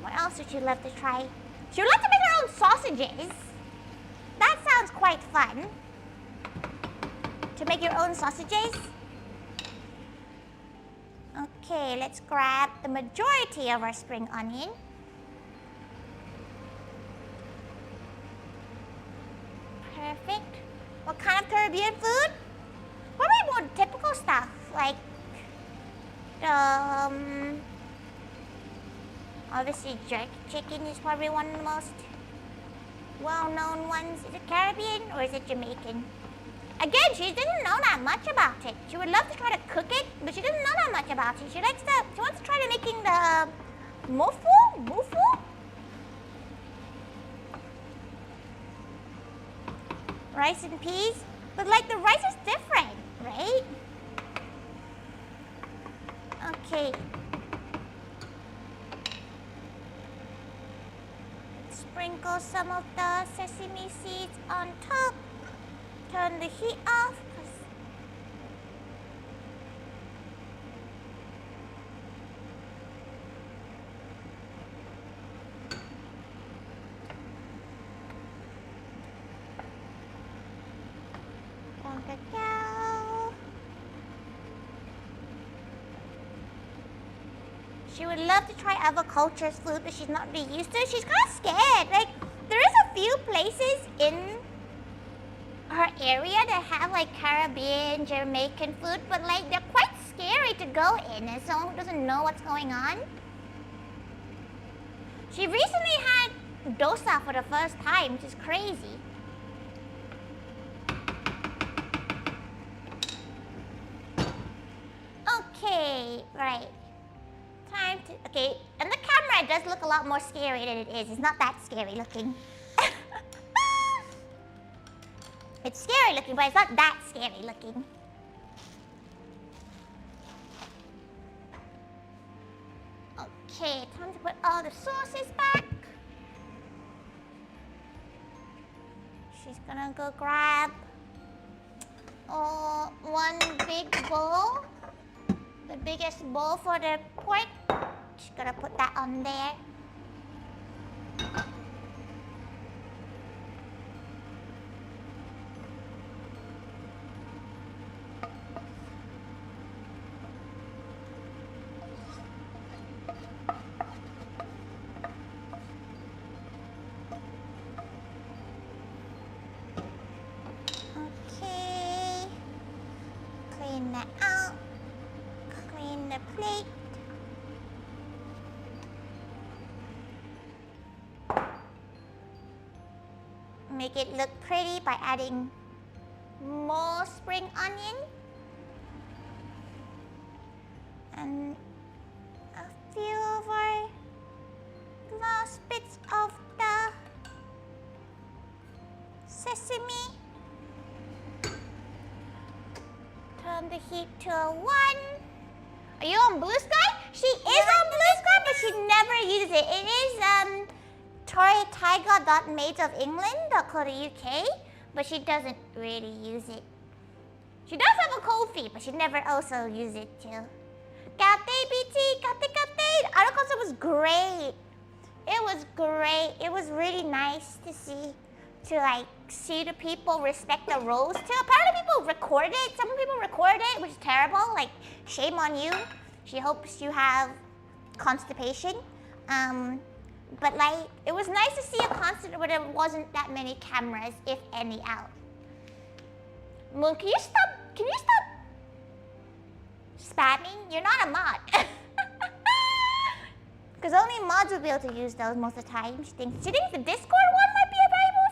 [SPEAKER 1] What else would she love to try? She would like to make her own sausages. That sounds quite fun. To make your own sausages. Okay, let's grab the majority of our spring onion. Perfect. What kind of Caribbean food? Probably more typical stuff, like obviously jerk chicken is probably one of the most well-known ones. Is it Caribbean or is it Jamaican? Again, she didn't know that much about it. She would love to try to cook it, but she doesn't know that much about it. She wants to try to making the mufu? Rice and peas. But like the rice is different, right? Okay. Sprinkle some of the sesame seeds on top. Turn the heat off. She would love to try other cultures' food, but she's not really used to it. She's kind of scared. Like, there is a few places in her area that have like Caribbean, Jamaican food, but like they're quite scary to go in as someone who doesn't know what's going on. She recently had dosa for the first time, which is crazy. Okay, right. Time to, okay, and the camera does look a lot more scary than it is. It's not that scary looking. It's scary looking, but it's not that scary looking. Okay, time to put all the sauces back. She's gonna go grab one big bowl. The biggest bowl for the pork. She's gonna put that on there. Clean that out. Clean the plate. Make it look pretty by adding more spring onion. And a few of our last bits of the sesame. Turn the heat to a 1. Are you on Blue Sky? She is on Blue Sky, but she never uses it. It is ToriThaiga.online.co.uk, but she doesn't really use it. She does have a cold feet, but she never also uses it too. Kate BT, Kate. Our concert was great. It was great. It was really nice to see the people respect the roles too. Apparently people record it. Some people record it, which is terrible. Like, shame on you. She hopes you have constipation. But like, it was nice to see a concert where there wasn't that many cameras, if any, out. Moon, can you stop spamming? You're not a mod. Because only mods will be able to use those most of the time. She thinks the Discord one might be available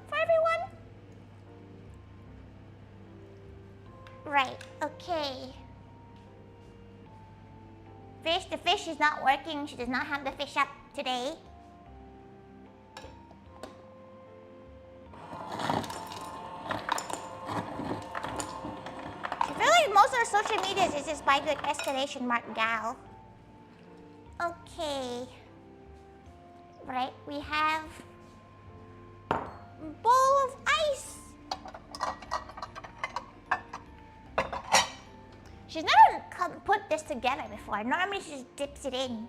[SPEAKER 1] for everyone. Right, okay. The fish is not working. She does not have the fish up today. I feel like most of her social medias is just by the exclamation mark gal. Okay. Right, we have a bowl of ice. She's never put this together before. Normally she just dips it in.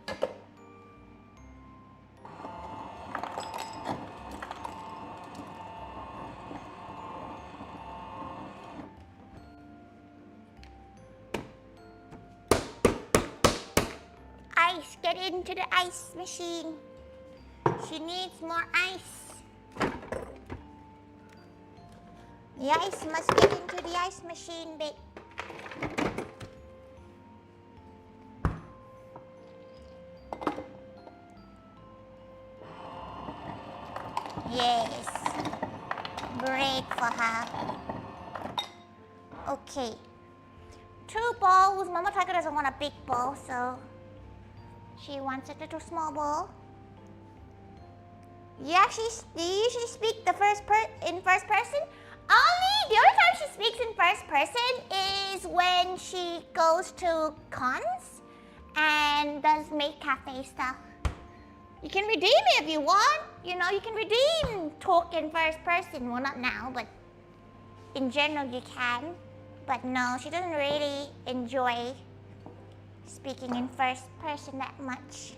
[SPEAKER 1] Ice, get into the ice machine. She needs more ice. The ice must get into the ice machine bit. Yes. Break for her. Okay. 2 bowls. Mama Tiger doesn't want a big bowl, so she wants a little small bowl. Do you usually speak in first person? The only time she speaks in first person is when she goes to cons and does make cafe stuff. You can redeem it if you want. You know, you can redeem talk in first person. Well, not now, but in general you can. But no, she doesn't really enjoy speaking in first person that much.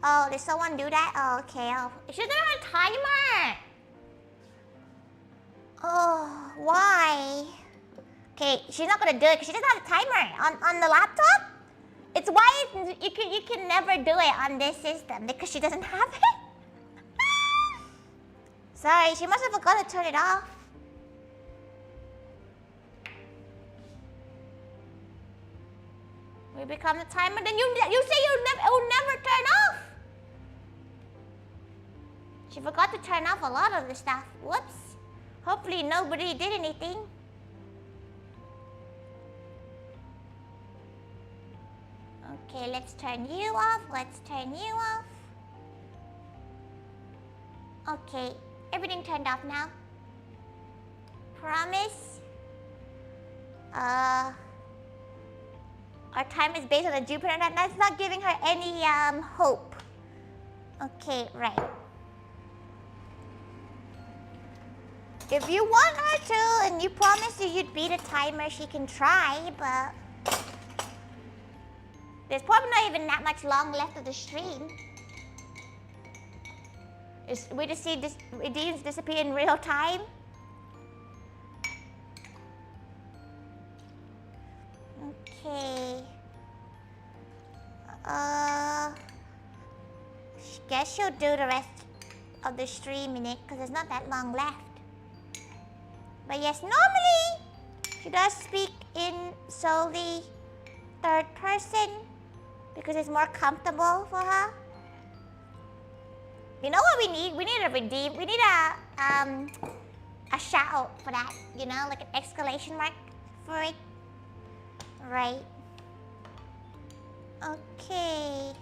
[SPEAKER 1] Oh, did someone do that? Oh, okay. Oh, she doesn't have a timer. Oh, why? Okay, she's not gonna do it because she doesn't have a timer on the laptop. It's why you can never do it on this system because she doesn't have it. Sorry, she must have forgot to turn it off. We become the timer, then you say it will never turn off. She forgot to turn off a lot of the stuff. Whoops. Hopefully nobody did anything. Okay, let's turn you off. Okay, everything turned off now. Promise. Our time is based on the Jupiter. That's not giving her any hope. Okay, right. If you want her to, and you promised you'd beat a timer, she can try, but there's probably not even that much long left of the stream. We just see redeems disappear in real time. Okay. Guess she'll do the rest of the stream in it because there's not that long left. But yes, normally she does speak in solely third person because it's more comfortable for her. You know what we need? We need a redeem. We need a shout for that. You know, like an exclamation mark for it. Right. Okay.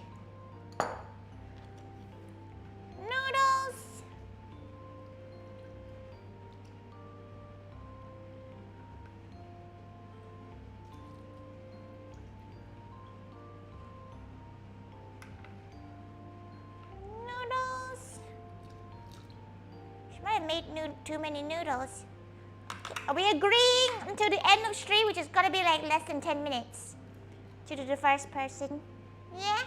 [SPEAKER 1] Noodles. Noodles. She might have made too many noodles. Are we agreeing until the end of stream, which is gonna be like less than 10 minutes? To do the first person. Yeah?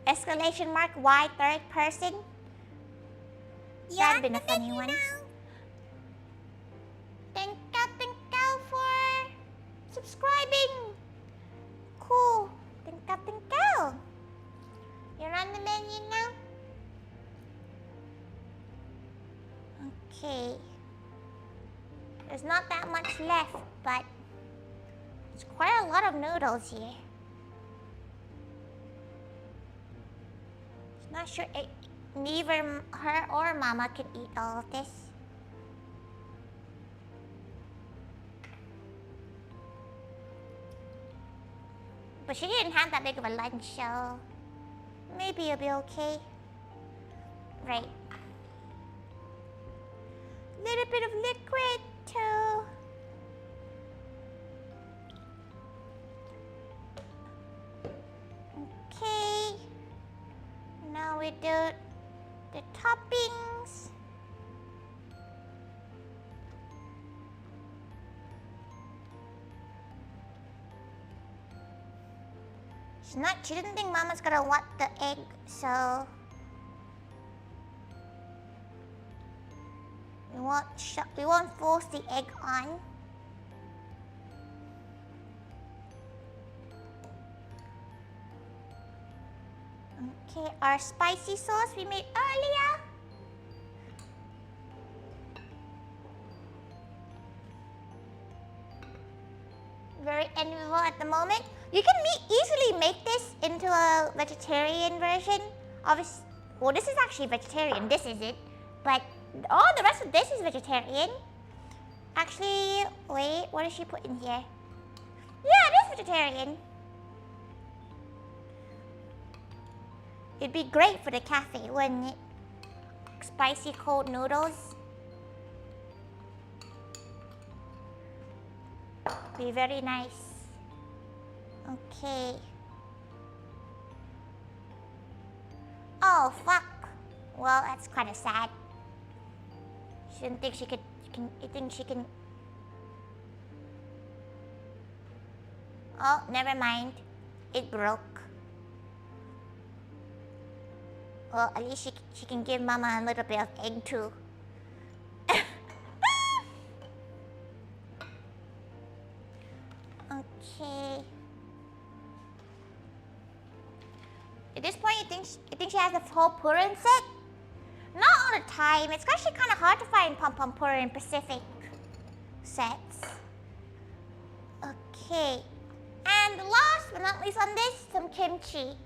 [SPEAKER 1] Exclamation mark, why third person? Yeah, that'd been a funny one. Thank you for subscribing. Cool. Thank you. You're on the menu now? Okay. There's not that much left, but it's quite a lot of noodles here. Not sure neither her or Mama can eat all of this. But she didn't have that big of a lunch, so maybe it'll be okay. Right. Little bit of liquid too. Okay. Now we do the toppings. She didn't think Mama's gonna want the egg, so we won't force the egg on. Okay, our spicy sauce we made earlier. Very enviable at the moment. You can easily make this into a vegetarian version. Obviously, well, this is actually vegetarian. This isn't, but all the rest of this is vegetarian. Actually, wait, what does she put in here? Yeah, it is vegetarian. It'd be great for the cafe, wouldn't it? Spicy cold noodles. Be very nice. Okay. Oh, fuck. Well, that's kind of sad. She didn't think she could... You think she can... Oh, never mind. It broke. Well, at least she can give Mama a little bit of egg too. Okay. At this point, you think she has the whole purin set? Not all the time. It's actually kind of hard to find pom pom purin Pacific sets. Okay. And last but not least on this, some kimchi.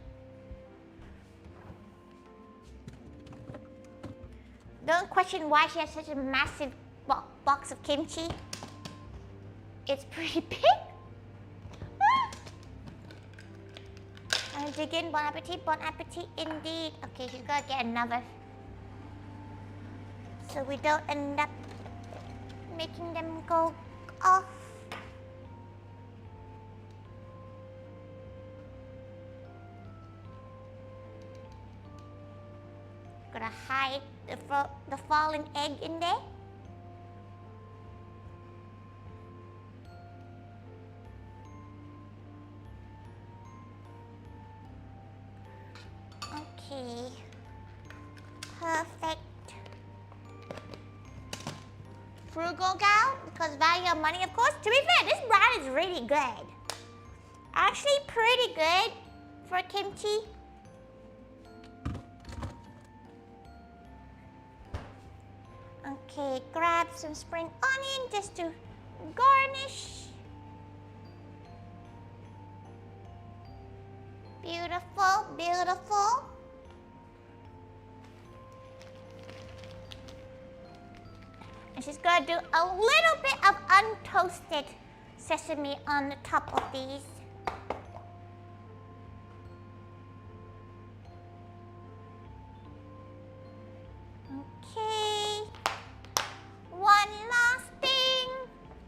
[SPEAKER 1] Don't question why she has such a massive box of kimchi. It's pretty big. And again, bon appetit indeed. Okay, she's gotta get another. So we don't end up making them go off. Gonna hide the fallen egg in there. Okay. Perfect. Frugal gal, because value of money, of course. To be fair, this brand is really good. Actually pretty good for kimchi. Okay, grab some spring onion just to garnish. Beautiful, beautiful. And she's gonna do a little bit of untoasted sesame on the top of these. Okay. One last thing.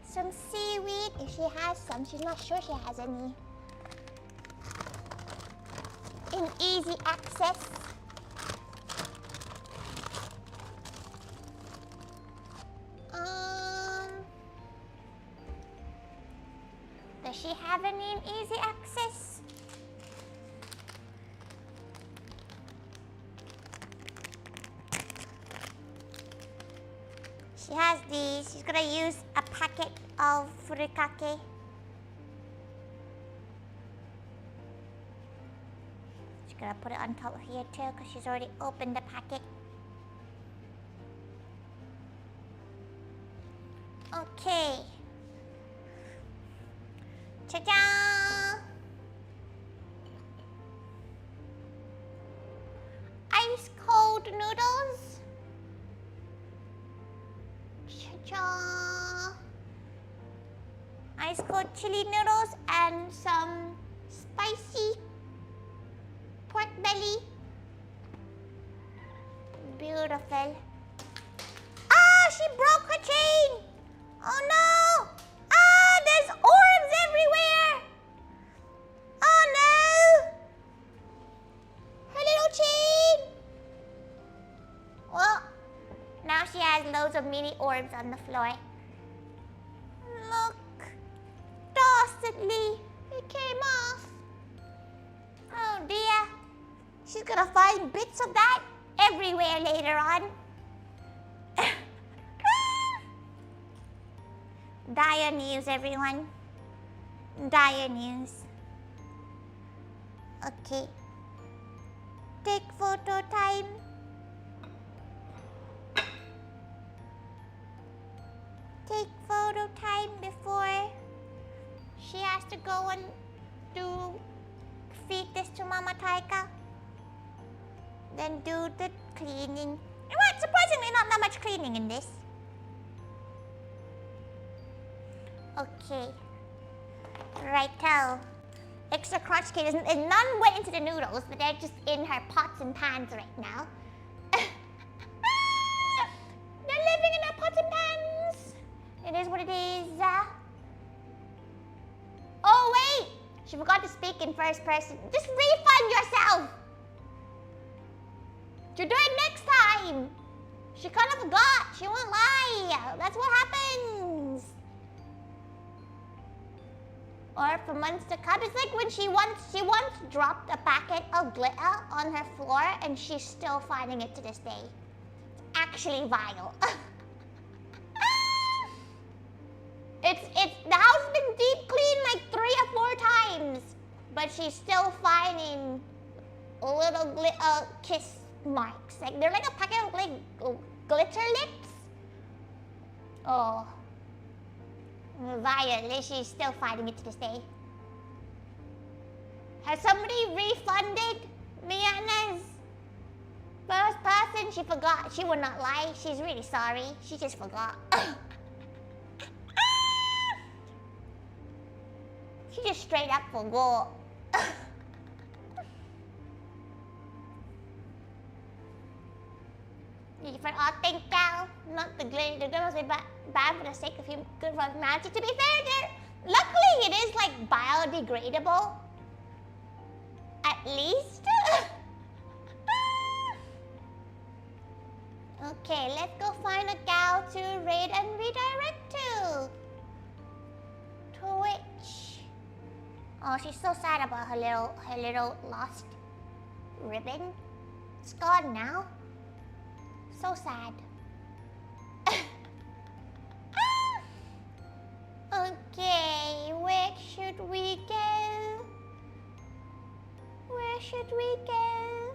[SPEAKER 1] Some seaweed, if she has some. She's not sure she has any. In easy access. Does she have any in easy access? She has these. She's gonna use a packet of furikake. She's gonna put it on top here too because she's already opened the packet. Okay. Ta-da! Ice cold noodles. Cha-cha! Ice cold chili noodles and some spicy pork belly. Beautiful. Ah, she broke her chain. Oh no! Ah, there's orbs everywhere. Oh no! Her little chain. Well, now she has loads of mini orbs on the floor. Look. Dastardly. It came off. Oh dear. She's gonna find bits of that everywhere later on. Dire news, everyone. Dire news. Okay. Take photo time. Take photo time before she has to go and feed this to Mama Thaiga. Then do the cleaning. What? Surprisingly, not that much cleaning in this. Okay. Righto. Extra crunch cake and none went into the noodles, but they're just in her pots and pans right now. They're living in her pots and pans. It is what it is. Oh wait! She forgot to speak in first person. Just refund yourself! You do it next time! She kind of forgot. She won't lie. That's what happens. Or for months to come. It's like when she once dropped a packet of glitter on her floor and she's still finding it to this day. It's actually vile. The house has been deep cleaned like 3 or 4 times. But she's still finding little glitter kiss marks. Like they're like a packet of like glitter lips. Oh. Vile. She's still finding it to this day. Has somebody refunded Miana's first person? She forgot. She would not lie. She's really sorry. She just forgot. She just straight up forgot. Oh, thank you. Not the glitter. The glitter was bad for the sake of good for humanity. To be fair, luckily it is like biodegradable. At least. Okay, let's go find a gal to raid and redirect to. Twitch. Oh, she's so sad about her little lost ribbon. It's gone now. So sad. Okay, where should we go? Where should we go?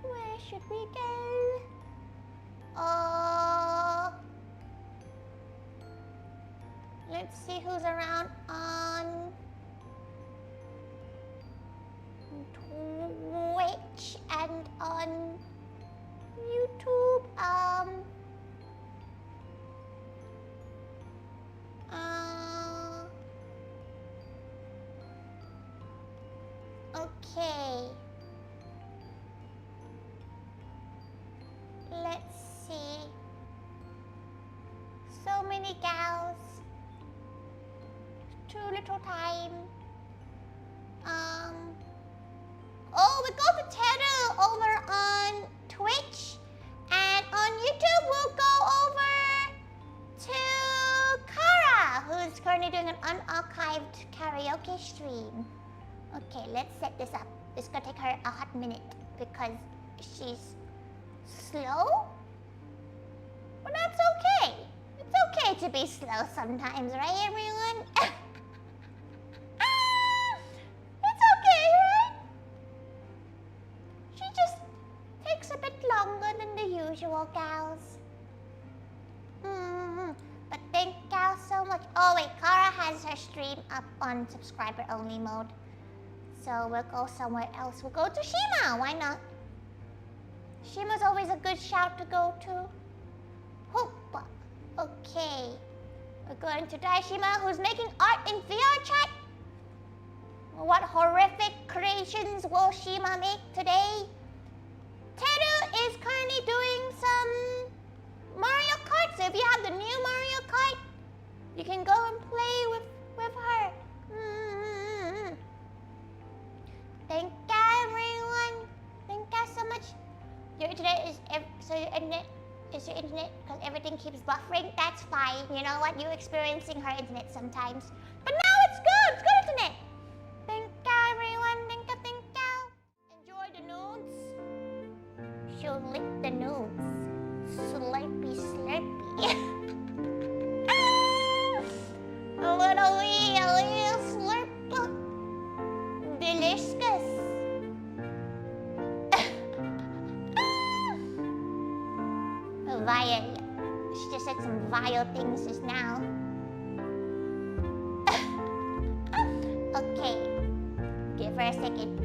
[SPEAKER 1] Where should we go? Uh, let's see who's around on Twitch and on YouTube. Okay. Let's see. So many gals. Too little time. Oh, we go to Teru over on Twitch, and on YouTube we'll go over to Kara, who's currently doing an unarchived karaoke stream. Okay, let's set this up. It's gonna take her a hot minute because she's slow? But that's okay. It's okay to be slow sometimes, right everyone? It's okay, right? She just takes a bit longer than the usual gals. But thank gals so much. Oh wait, Kara has her stream up on subscriber only mode. So we'll go somewhere else. We'll go to Shima, why not? Shima's always a good shout to go to. Hoopa. Okay. We're going to Daishima, who's making art in VR chat. What horrific creations will Shima make today? Teru is currently doing some Mario Kart. So if you have the new Mario Kart, you can go and play with her. Thank you, everyone. Thank you so much. Your internet is your internet because everything keeps buffering. That's fine. You know what? You're experiencing her internet sometimes, but now it's good. It's good internet. Thank you, everyone. Thank you, thank you. Enjoy the nudes. She'll lick the nudes. Slurpy, slurpy. A little slurp. Delicious. Vile. She just said some vile things just now. Okay. Give her a second.